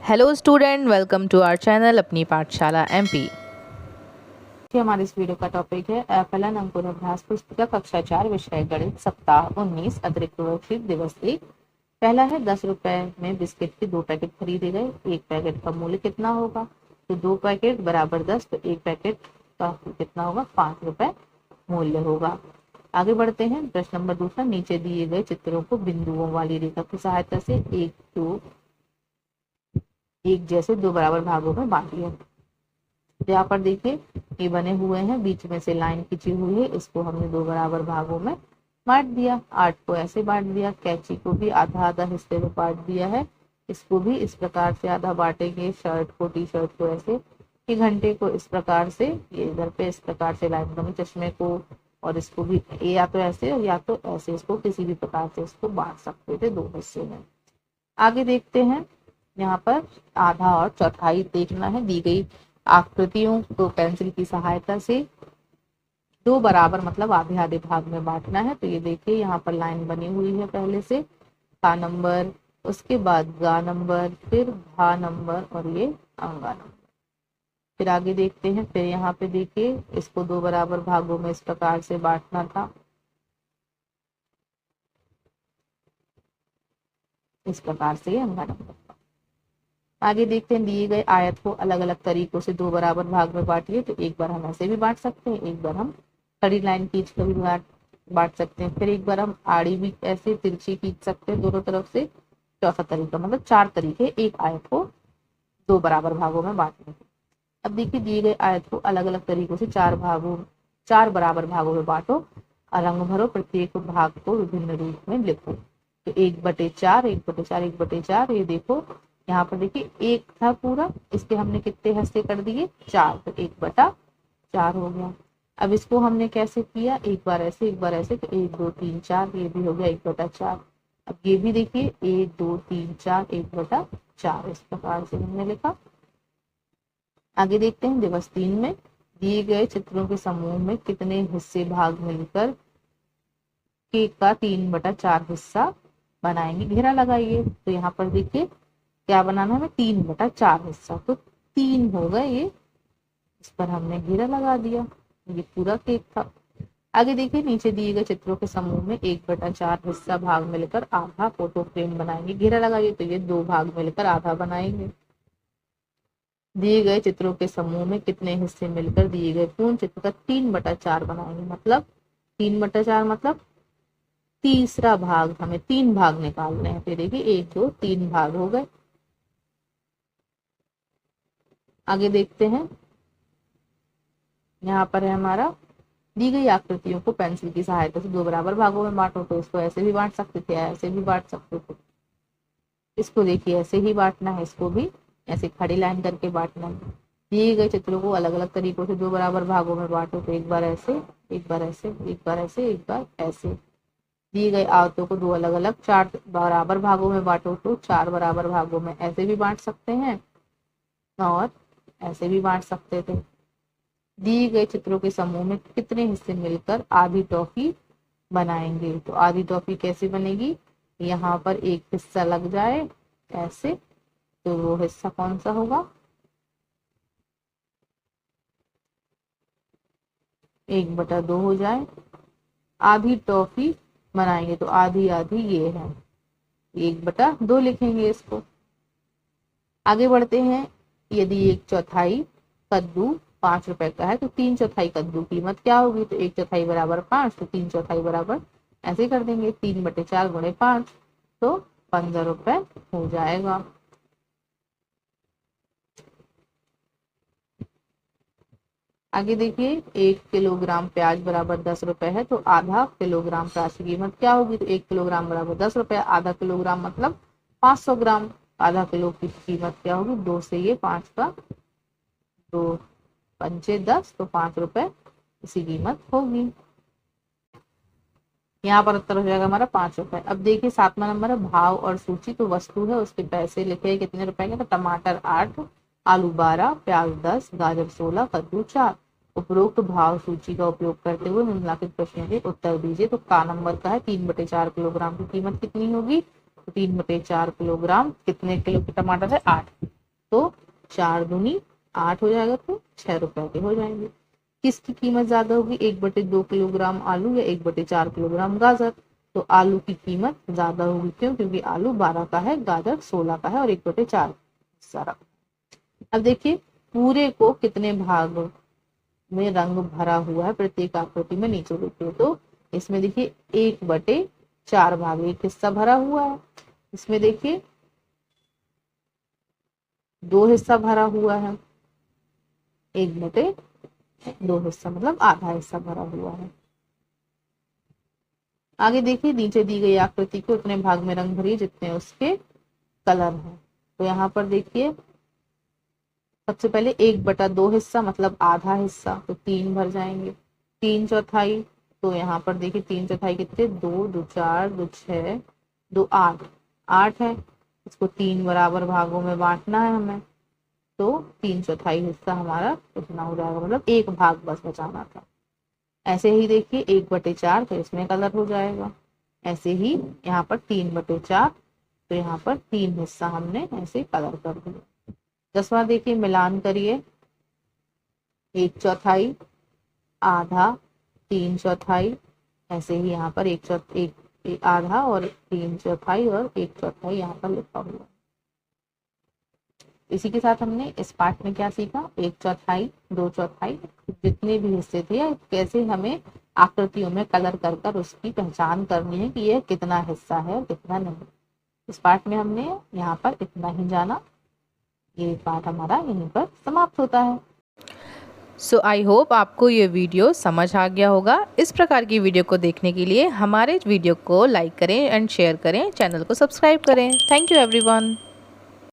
Hello student, welcome to our channel Apni Pathshala MP. हमारे इस video का टॉपिक है फलन अंकुर अभ्यास पुस्तिका कक्षा 4 विषय गणित सप्ताह 19 अतिरिक्त वर्कशीट दिवस 1। पहला है 10 रुपए में बिस्किट के 2 पैकेट खरीदे गए, एक पैकेट का मूल्य कितना होगा। तो 2 पैकेट बराबर 10, तो एक पैकेट का कितना होगा, 5 रुपए मूल्य होगा। आगे बढ़ते हैं। प्रश्न नंबर दूसरा, नीचे दिए गए चित्रों को बिंदुओं वाली रेखा की सहायता से एक जैसे दो बराबर भागों में बांटिए। यहाँ पर देखिए ये बने हुए हैं, बीच में से लाइन खींची हुई है, इसको हमने दो बराबर भागों में बांट दिया। 8 को ऐसे बांट दिया, कैंची को भी आधा आधा हिस्से में बांट दिया है, इसको भी इस प्रकार से आधा बांटेंगे। शर्ट को, टी शर्ट को ऐसे, कि घंटे को इस प्रकार से, ये इधर पे इस प्रकार से लाइन बनी, चश्मे को और इसको भी या तो ऐसे और या तो ऐसे, इसको किसी भी प्रकार से इसको बांट सकते थे दो हिस्से में। आगे देखते हैं। यहाँ पर आधा और चौथाई देखना है। दी गई आकृतियों को पेंसिल की सहायता से दो बराबर मतलब आधे आधे भाग में बांटना है। तो ये देखिए यहाँ पर लाइन बनी हुई है, पहले से का नंबर, उसके बाद गा नंबर, फिर भा नंबर और ये अंगा नंबर। फिर आगे देखते हैं। फिर यहाँ पे देखिए इसको दो बराबर भागों में इस प्रकार से बांटना था, इस प्रकार से ये अंगा नंबर। आगे देखते हैं। दिए गए आयत को अलग अलग तरीकों से दो बराबर भाग में बांटिए। तो एक बार हम ऐसे भी बांट सकते हैं, एक बार हम खड़ी लाइन खींच कर भी बांट सकते हैं, फिर एक बार हम आड़ी भी ऐसे तिरछी खींच सकते हैं दोनों तरफ से। चौथा तरीका, मतलब 4 तरीके एक आयत को दो बराबर भागों में बांटने के। अब देखिए दिए गए आयत को अलग अलग तरीकों से 4 बराबर भागों में बांटो, रंग भरो, प्रत्येक भाग को विभिन्न रूप में लिखो। तो 1/4, 1/4, 1/4। ये देखो यहाँ पर देखिए एक था पूरा, इसके हमने कितने हिस्से कर दिए, 4, तो 1/4 हो गया। अब इसको हमने कैसे किया, एक बार ऐसे एक बार ऐसे, तो 1 2 3 4, ये भी हो गया 1/4। अब ये भी देखिए 1 2 3 4, 1/4 इस प्रकार से हमने लिखा। आगे देखते हैं। दिवस 3 में दिए गए चित्रों के समूह में कितने हिस्से भाग मिलकर केक का 3/4 हिस्सा बनाएंगे। घेरा लगाइए। तो यहाँ पर देखिए क्या बनाना है, 3/4 हिस्सा, तो 3 हो गए ये, इस पर हमने घेरा लगा दिया। ये पूरा केक था। आगे देखिए नीचे दिए गए चित्रों के समूह में 1/4 हिस्सा भाग मिलकर आधा फोटो फ्रेम बनाएंगे। घेरा लगाइए। तो ये 2 भाग मिलकर आधा बनाएंगे। दिए गए चित्रों के समूह में कितने हिस्से मिलकर दिए गए पूर्ण चित्र का 3/4 बनाएंगे। मतलब 3/4 मतलब तीसरा भाग, हमें 3 भाग निकालने हैं। फिर देखिए 1 2 3 भाग हो गए। आगे देखते हैं। यहाँ पर है हमारा, दी गई आकृतियों को पेंसिल की सहायता से दो बराबर भागों में बांटो। तो इसको ऐसे भी बांट सकते थे, ऐसे भी बांट सकते थे। इसको देखिए ऐसे ही बांटना है, इसको भी ऐसे खड़ी लाइन करके बांटना है। दिए गए चित्रों को अलग अलग तरीकों से दो बराबर भागों में बांटो। तो एक बार ऐसे, एक बार ऐसे, एक बार ऐसे, एक बार ऐसे। दिए गए आयतों को दो अलग अलग 4 बराबर भागों में बांटो। तो 4 बराबर भागों में ऐसे भी बांट सकते हैं और ऐसे भी बांट सकते थे। दिए गए चित्रों के समूह में कितने हिस्से मिलकर आधी टॉफी बनाएंगे। तो आधी टॉफी कैसे बनेगी, यहाँ पर एक हिस्सा लग जाए ऐसे, तो वो हिस्सा कौन सा होगा, 1/2 हो जाए। आधी टॉफी बनाएंगे तो आधी आधी ये है, 1/2 लिखेंगे इसको। आगे बढ़ते हैं। यदि 1/4 कद्दू 5 रुपए का है, तो 3/4 कद्दू कीमत क्या होगी। तो 1/4 बराबर 5, तो 3/4 बराबर ऐसे कर देंगे, 3/4 गुणे 5, तो 15 रुपए हो जाएगा। आगे देखिए 1 किलोग्राम प्याज बराबर 10 रुपए है, तो आधा किलोग्राम प्याज की कीमत क्या होगी। तो 1 किलोग्राम बराबर 10 रुपए, आधा किलोग्राम मतलब 500 ग्राम। आधा किलो की कीमत क्या होगी, 2 से ये 5 का 2 पंचे 10, तो 5 रुपए इसी कीमत होगी। यहाँ पर उत्तर हो जाएगा हमारा 5 रुपए। अब देखिए 7वां नंबर है भाव और सूची। तो वस्तु है, उसके पैसे लिखे हैं कितने रुपए के। तो टमाटर 8, आलू 12, प्याज 10, गाजर 16, कद्दू 4। उपरोक्त भाव सूची का उपयोग करते हुए निम्नलिखित प्रश्नों के उत्तर दीजिए। तो का नंबर का है 3/4 किलोग्राम की कीमत कितनी होगी। तो 3/4 किलोग्राम कितने किलो के टमाटर है, 8। 4 दूनी 8 हो जाएगा, तो 6 रुपए के हो जाएंगे। किसकी कीमत ज्यादा होगी, 1/2 किलोग्राम आलू या 1/4 किलोग्राम गाजर? तो आलू की कीमत ज्यादा होगी, क्यों? क्योंकि आलू 12 का है, गाजर 16 का है और 1/4 सारा। अब देखिए पूरे को कितने भाग में रंग भरा हुआ है प्रत्येक आकृति में, नीचे देखिए तो इसमें देखिए 1/4 भाग, एक हिस्सा भरा हुआ है। इसमें देखिए 2 हिस्सा भरा हुआ है, 1/2 हिस्सा मतलब आधा हिस्सा भरा हुआ है। आगे देखिए नीचे दी गई आकृति को उतने भाग में रंग भरिए जितने उसके कलर हैं। तो यहाँ पर देखिए सबसे पहले 1/2 हिस्सा मतलब आधा हिस्सा, तो 3 भर जाएंगे। 3/4, तो यहाँ पर देखिए 3/4 कितने, 2 2 4 2 6 2 8 8 है। इसको 3 बराबर भागों में बांटना है हमें, तो 3/4 हिस्सा हमारा इतना हो जाएगा, मतलब एक भाग बस बचाना था। ऐसे ही देखिए 1/4, तो इसमें कलर हो जाएगा। ऐसे ही यहाँ पर 3/4, तो यहाँ पर 3 हिस्सा हमने ऐसे कलर कर दिया। 10वां देखिए मिलान करिए, 1/4 आधा 3/4, ऐसे ही यहाँ पर 1 आधा और 3/4 और 1/4 यहाँ पर लिखा हुआ। इसी के साथ हमने इस पार्ट में क्या सीखा, 1/4 2/4 जितने भी हिस्से थे कैसे हमें आकृतियों में कलर कर कर उसकी पहचान करनी है कि यह कितना हिस्सा है और कितना नहीं। इस पार्ट में हमने यहाँ पर इतना ही जाना। ये पार्ट हमारा यहीं पर समाप्त होता है। सो आई होप आपको ये वीडियो समझ आ गया होगा। इस प्रकार की वीडियो को देखने के लिए हमारे वीडियो को लाइक करें एंड शेयर करें, चैनल को सब्सक्राइब करें। Thank you everyone.